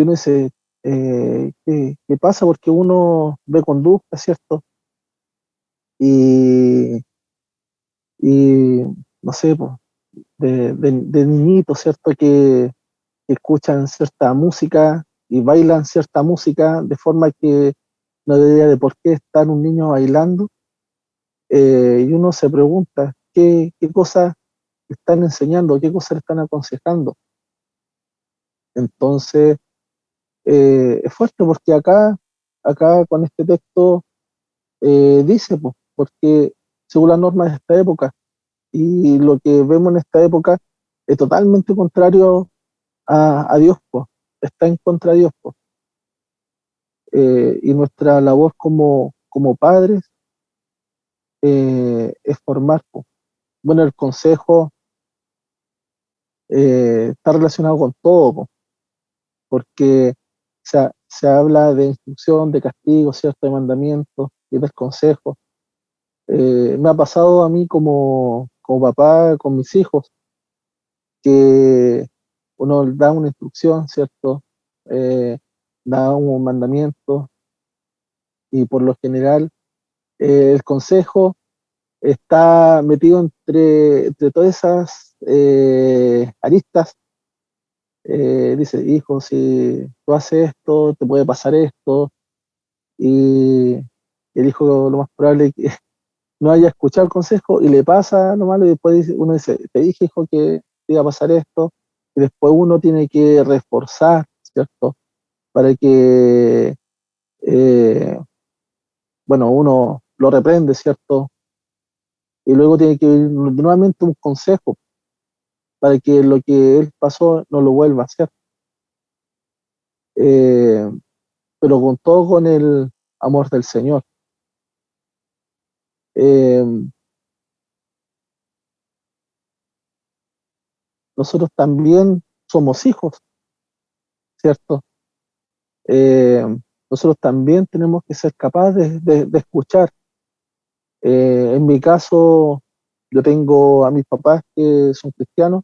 uno dice, ¿qué pasa? Porque uno ve conducta, ¿cierto? Y no sé, pues, de niñitos, ¿cierto? Que escuchan cierta música y bailan cierta música de forma que no debería de por qué estar un niño bailando, y uno se pregunta qué cosas están enseñando, qué cosas le están aconsejando. Entonces, es fuerte porque acá con este texto dice, pues, porque según las normas de esta época, y lo que vemos en esta época es totalmente contrario a Dios, pues, está en contra de Dios, pues. Y nuestra labor como padres es formar, pues. Bueno, el consejo está relacionado con todo, pues, porque se habla de instrucción, de castigo, ¿cierto? De mandamientos y del consejo. Me ha pasado a mí como papá con mis hijos, que uno da una instrucción, ¿cierto? Da un mandamiento, y por lo general el consejo está metido entre todas esas aristas. Dice, hijo, si tú haces esto, te puede pasar esto, y el hijo lo más probable es que no haya escuchado el consejo y le pasa lo malo, y después uno dice, te dije, hijo, que te iba a pasar esto, y después uno tiene que reforzar, ¿cierto? Para que, bueno, uno lo reprende, ¿cierto? Y luego tiene que ir nuevamente un consejo para que lo que él pasó no lo vuelva a hacer. Eh, pero con todo, con el amor del Señor. Eh, Nosotros también somos hijos, ¿cierto? Eh, Nosotros también tenemos que ser capaces de escuchar. En mi caso, yo tengo a mis papás que son cristianos,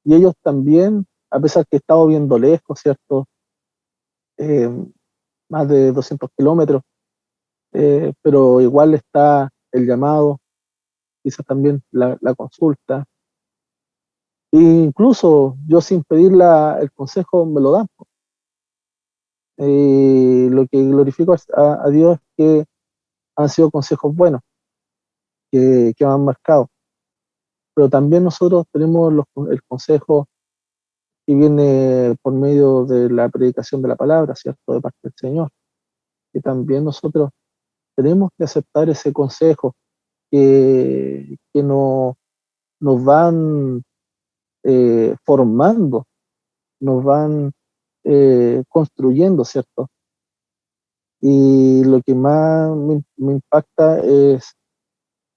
y ellos también, a pesar que he estado viendo lejos, ¿cierto? Eh, Más de 200 kilómetros, pero igual está el llamado, quizás también la consulta. E incluso yo sin pedir el consejo me lo dan. Lo que glorifico a Dios es que han sido consejos buenos, que me han marcado. Pero también nosotros tenemos el consejo que viene por medio de la predicación de la palabra, ¿cierto? De parte del Señor. Que también nosotros tenemos que aceptar ese consejo que nos van formando, nos van construyendo, ¿cierto? Y lo que más me impacta es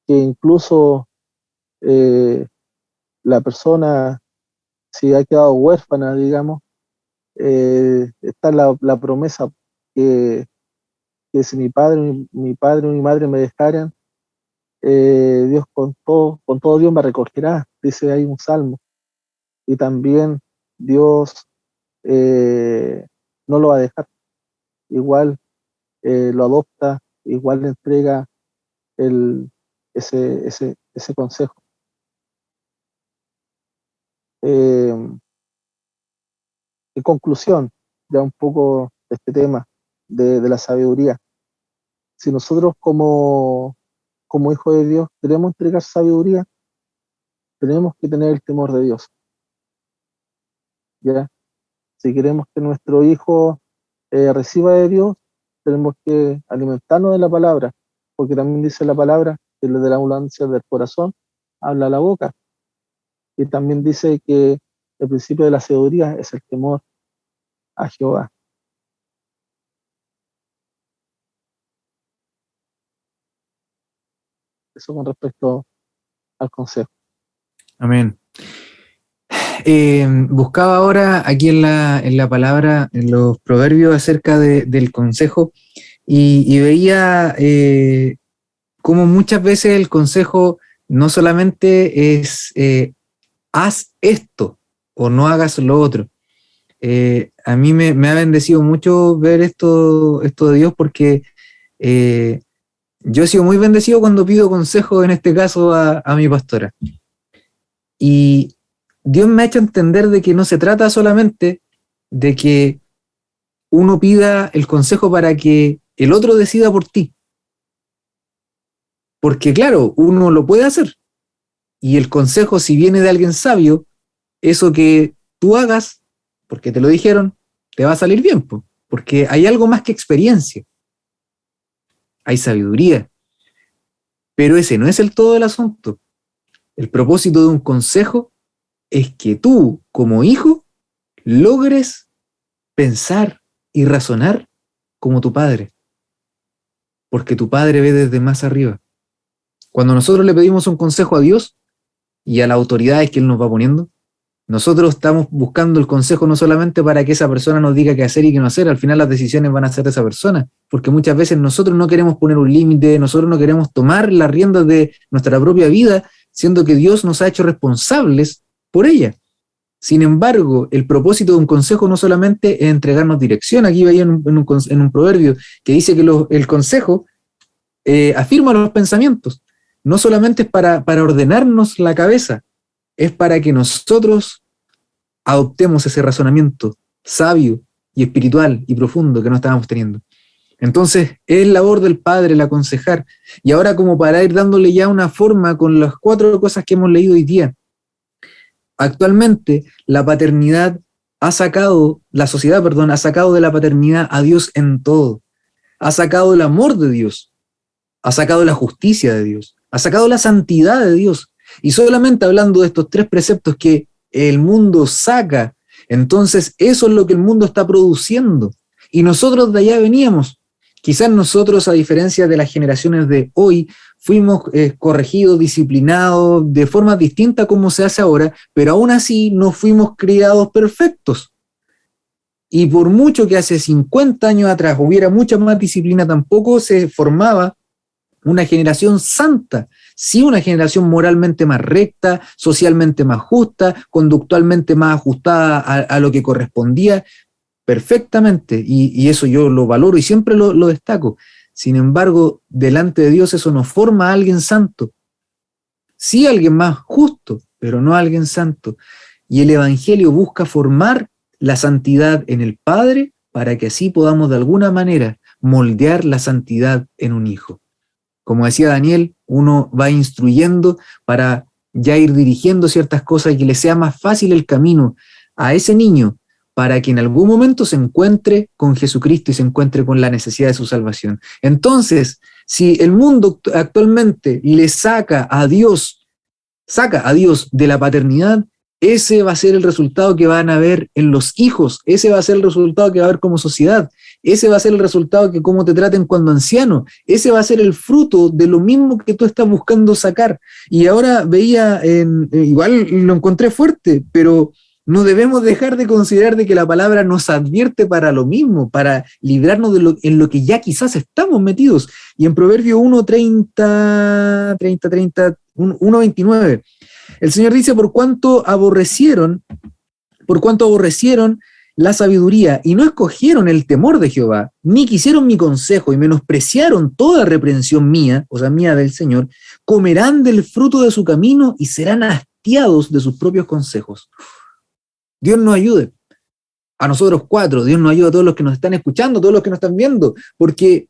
que incluso la persona, si ha quedado huérfana, digamos, está la promesa que si mi padre o mi madre me dejaran, Dios con todo Dios me recogerá, dice ahí un salmo. Y también Dios no lo va a dejar, igual lo adopta, igual le entrega ese consejo. En conclusión, ya un poco de este tema de la sabiduría. Si nosotros como hijos de Dios queremos entregar sabiduría, tenemos que tener el temor de Dios. ¿Ya? Si queremos que nuestro hijo reciba de Dios, tenemos que alimentarnos de la palabra, porque también dice la palabra que de la abundancia del corazón habla la boca. Y también dice que el principio de la sabiduría es el temor a Jehová. Eso con respecto al consejo. Amén. Buscaba ahora aquí en la palabra, en los proverbios acerca del consejo, y veía cómo muchas veces el consejo no solamente es haz esto o no hagas lo otro. A mí me ha bendecido mucho ver esto de Dios, porque yo he sido muy bendecido cuando pido consejo, en este caso a mi pastora. Y Dios me ha hecho entender de que no se trata solamente de que uno pida el consejo para que el otro decida por ti. Porque claro, uno lo puede hacer. Y el consejo, si viene de alguien sabio, eso que tú hagas, porque te lo dijeron, te va a salir bien, porque hay algo más que experiencia. Hay sabiduría. Pero ese no es el todo del asunto. El propósito de un consejo es que tú, como hijo, logres pensar y razonar como tu padre. Porque tu padre ve desde más arriba. Cuando nosotros le pedimos un consejo a Dios y a las autoridades que Él nos va poniendo, nosotros estamos buscando el consejo no solamente para que esa persona nos diga qué hacer y qué no hacer, al final las decisiones van a ser de esa persona, porque muchas veces nosotros no queremos poner un límite, nosotros no queremos tomar las riendas de nuestra propia vida, siendo que Dios nos ha hecho responsables por ella. Sin embargo, el propósito de un consejo no solamente es entregarnos dirección. Aquí veía en un proverbio que dice que el consejo afirma los pensamientos. No solamente es para ordenarnos la cabeza, es para que nosotros adoptemos ese razonamiento sabio y espiritual y profundo que no estábamos teniendo. Entonces, es labor del padre el aconsejar. Y ahora, como para ir dándole ya una forma con las 4 cosas que hemos leído hoy día, actualmente la sociedad ha sacado de la paternidad a Dios en todo. Ha sacado el amor de Dios, ha sacado la justicia de Dios, ha sacado la santidad de Dios. Y solamente hablando de estos 3 preceptos que el mundo saca, entonces eso es lo que el mundo está produciendo. Y nosotros de allá veníamos. Quizás nosotros, a diferencia de las generaciones de hoy, fuimos corregidos, disciplinados de forma distinta como se hace ahora, pero aún así no fuimos criados perfectos. Y por mucho que hace 50 años atrás hubiera mucha más disciplina, tampoco se formaba una generación santa, sí una generación moralmente más recta, socialmente más justa, conductualmente más ajustada a lo que correspondía perfectamente, y eso yo lo valoro y siempre lo destaco. Sin embargo, delante de Dios eso no forma a alguien santo. Sí a alguien más justo, pero no a alguien santo. Y el Evangelio busca formar la santidad en el Padre para que así podamos de alguna manera moldear la santidad en un hijo. Como decía Daniel, uno va instruyendo para ya ir dirigiendo ciertas cosas y que le sea más fácil el camino a ese niño para que en algún momento se encuentre con Jesucristo y se encuentre con la necesidad de su salvación. Entonces, si el mundo actualmente le saca a Dios de la paternidad, ese va a ser el resultado que van a ver en los hijos, ese va a ser el resultado que va a haber como sociedad, ese va a ser el resultado que cómo te traten cuando anciano, ese va a ser el fruto de lo mismo que tú estás buscando sacar. Y ahora veía, igual lo encontré fuerte, pero no debemos dejar de considerar de que la palabra nos advierte para lo mismo, para librarnos de en lo que ya quizás estamos metidos. Y en Proverbio 1:29, el Señor dice, por cuanto aborrecieron la sabiduría y no escogieron el temor de Jehová, ni quisieron mi consejo y menospreciaron toda reprensión mía, o sea, mía del Señor, comerán del fruto de su camino y serán hastiados de sus propios consejos. Dios nos ayude, a nosotros cuatro, Dios nos ayude a todos los que nos están escuchando, a todos los que nos están viendo, porque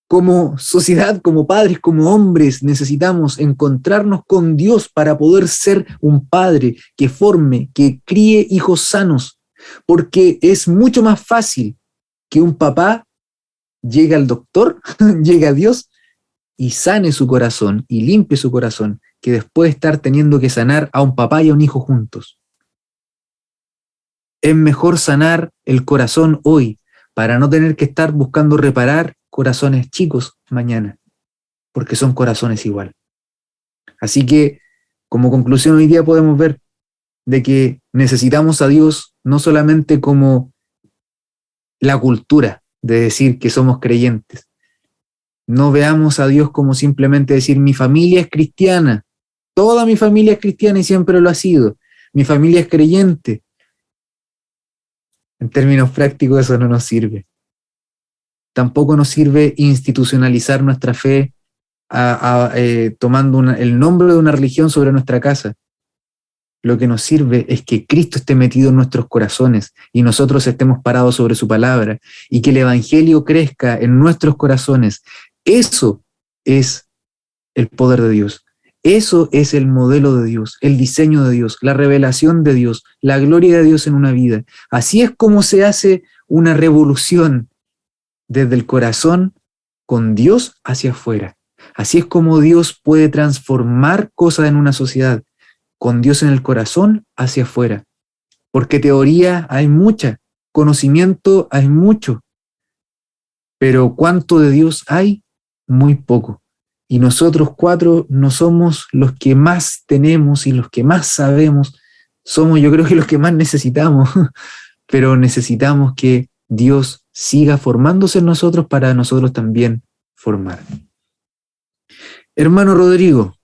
como sociedad, como padres, como hombres, necesitamos encontrarnos con Dios para poder ser un padre que forme, que críe hijos sanos, porque es mucho más fácil que un papá llegue al doctor, llegue a Dios y sane su corazón y limpie su corazón, que después estar teniendo que sanar a un papá y a un hijo juntos. Es mejor sanar el corazón hoy para no tener que estar buscando reparar corazones chicos mañana, porque son corazones igual. Así que, como conclusión hoy día podemos ver de que necesitamos a Dios no solamente como la cultura de decir que somos creyentes. No veamos a Dios como simplemente decir mi familia es cristiana, toda mi familia es cristiana y siempre lo ha sido, mi familia es creyente. En términos prácticos eso no nos sirve. Tampoco nos sirve institucionalizar nuestra fe tomando el nombre de una religión sobre nuestra casa. Lo que nos sirve es que Cristo esté metido en nuestros corazones y nosotros estemos parados sobre su palabra y que el Evangelio crezca en nuestros corazones. Eso es el poder de Dios. Eso es el modelo de Dios, el diseño de Dios, la revelación de Dios, la gloria de Dios en una vida. Así es como se hace una revolución desde el corazón con Dios hacia afuera. Así es como Dios puede transformar cosas en una sociedad, con Dios en el corazón hacia afuera. Porque teoría hay mucha, conocimiento hay mucho, pero ¿cuánto de Dios hay? Muy poco. Y nosotros cuatro no somos los que más tenemos y los que más sabemos, somos yo creo que los que más necesitamos, pero necesitamos que Dios siga formándose en nosotros para nosotros también formar. Hermano Rodrigo,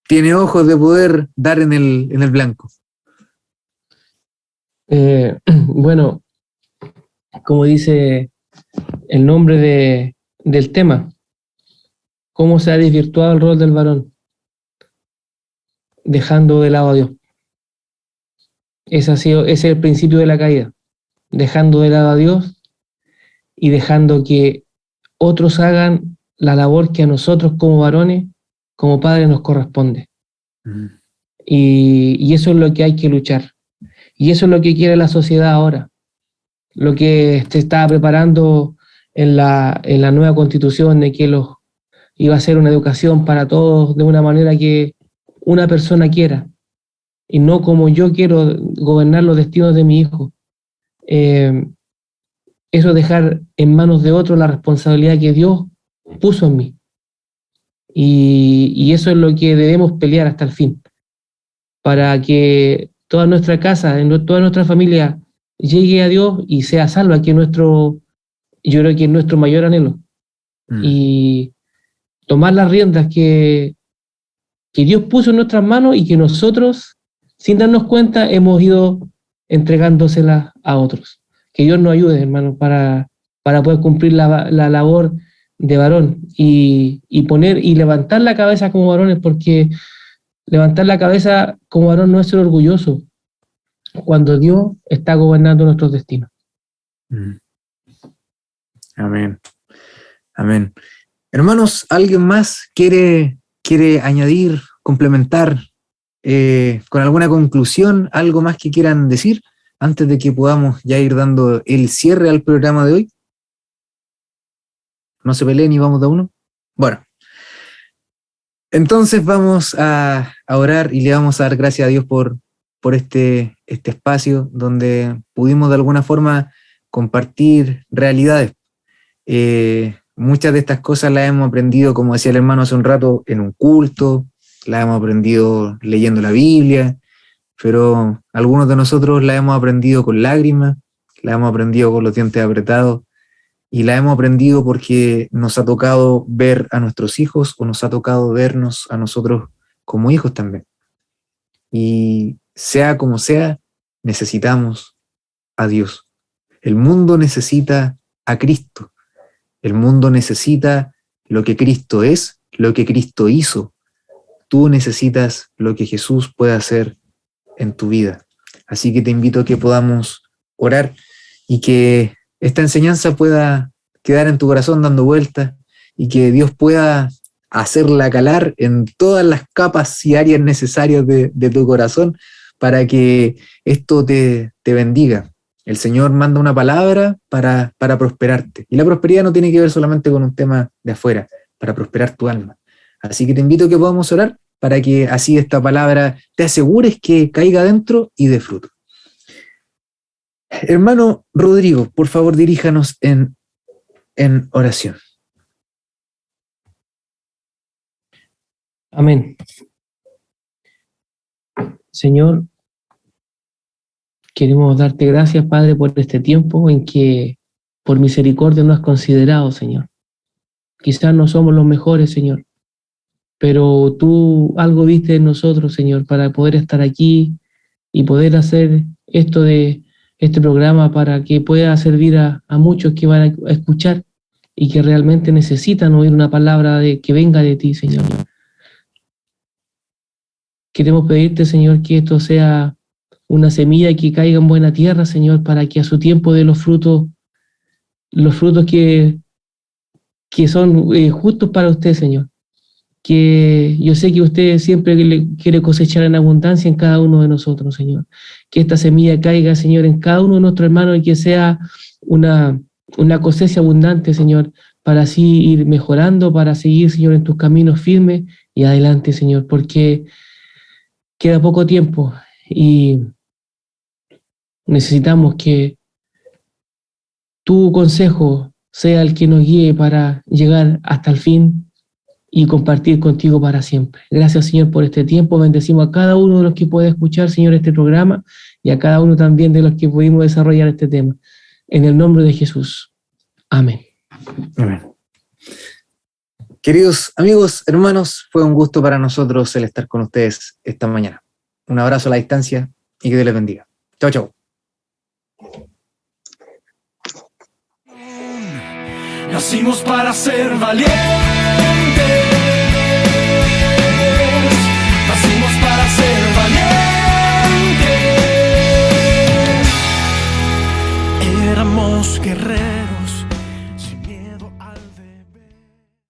tiene ojos de poder dar en el blanco. Bueno, como dice el nombre del tema, ¿cómo se ha desvirtuado el rol del varón? Dejando de lado a Dios. Ese es el principio de la caída. Dejando de lado a Dios y dejando que otros hagan la labor que a nosotros como varones, como padres nos corresponde. Y eso es lo que hay que luchar. Y eso es lo que quiere la sociedad ahora. Lo que se está preparando en la nueva constitución de que iba a ser una educación para todos de una manera que una persona quiera y no como yo quiero gobernar los destinos de mi hijo. Eso es dejar en manos de otros la responsabilidad que Dios puso en mí. Y eso es lo que debemos pelear hasta el fin, para que toda nuestra casa, toda nuestra familia llegue a Dios y sea salva, que yo creo que es nuestro mayor anhelo. Y tomar las riendas que Dios puso en nuestras manos y que nosotros, sin darnos cuenta, hemos ido entregándoselas a otros. Que Dios nos ayude, hermano, para para poder cumplir la labor de varón y poner y levantar la cabeza como varones, porque levantar la cabeza como varón no es ser orgulloso cuando Dios está gobernando nuestros destinos. Amén. Amén. Hermanos, ¿alguien más quiere añadir, complementar con alguna conclusión, algo más que quieran decir antes de que podamos ya ir dando el cierre al programa de hoy? No se peleen y vamos de uno. Bueno, entonces vamos a orar y le vamos a dar gracias a Dios por este espacio donde pudimos de alguna forma compartir realidades. Muchas de estas cosas las hemos aprendido, como decía el hermano hace un rato, en un culto, las hemos aprendido leyendo la Biblia, pero algunos de nosotros las hemos aprendido con lágrimas, las hemos aprendido con los dientes apretados, y la hemos aprendido porque nos ha tocado ver a nuestros hijos o nos ha tocado vernos a nosotros como hijos también. Y sea como sea, necesitamos a Dios. El mundo necesita a Cristo. El mundo necesita lo que Cristo es, lo que Cristo hizo. Tú necesitas lo que Jesús puede hacer en tu vida. Así que te invito a que podamos orar y que esta enseñanza pueda quedar en tu corazón dando vueltas y que Dios pueda hacerla calar en todas las capas y áreas necesarias de tu corazón para que esto te bendiga. El Señor manda una palabra para prosperarte. Y la prosperidad no tiene que ver solamente con un tema de afuera, para prosperar tu alma. Así que te invito a que podamos orar para que así esta palabra te asegures que caiga dentro y dé fruto. Hermano Rodrigo, por favor, diríjanos en oración. Amén. Señor, queremos darte gracias, Padre, por este tiempo en que por misericordia nos has considerado, Señor. Quizás no somos los mejores, Señor, pero tú algo viste en nosotros, Señor, para poder estar aquí y poder hacer esto de este programa para que pueda servir a muchos que van a escuchar y que realmente necesitan oír una palabra que venga de ti, Señor. Queremos pedirte, Señor, que esto sea una semilla que caiga en buena tierra, Señor, para que a su tiempo dé los frutos que son justos para usted, Señor. Que yo sé que usted siempre quiere cosechar en abundancia en cada uno de nosotros, Señor. Que esta semilla caiga, Señor, en cada uno de nuestros hermanos y que sea una cosecha abundante, Señor, para así ir mejorando, para seguir, Señor, en tus caminos firmes y adelante, Señor, porque queda poco tiempo y necesitamos que tu consejo sea el que nos guíe para llegar hasta el fin y compartir contigo para siempre. Gracias, Señor, por este tiempo. Bendecimos a cada uno de los que puede escuchar, Señor, este programa y a cada uno también de los que pudimos desarrollar este tema. En el nombre de Jesús. Amén. Amén. Queridos amigos, hermanos, fue un gusto para nosotros el estar con ustedes esta mañana. Un abrazo a la distancia y que Dios les bendiga. Chao, chao. Nacimos para ser valientes.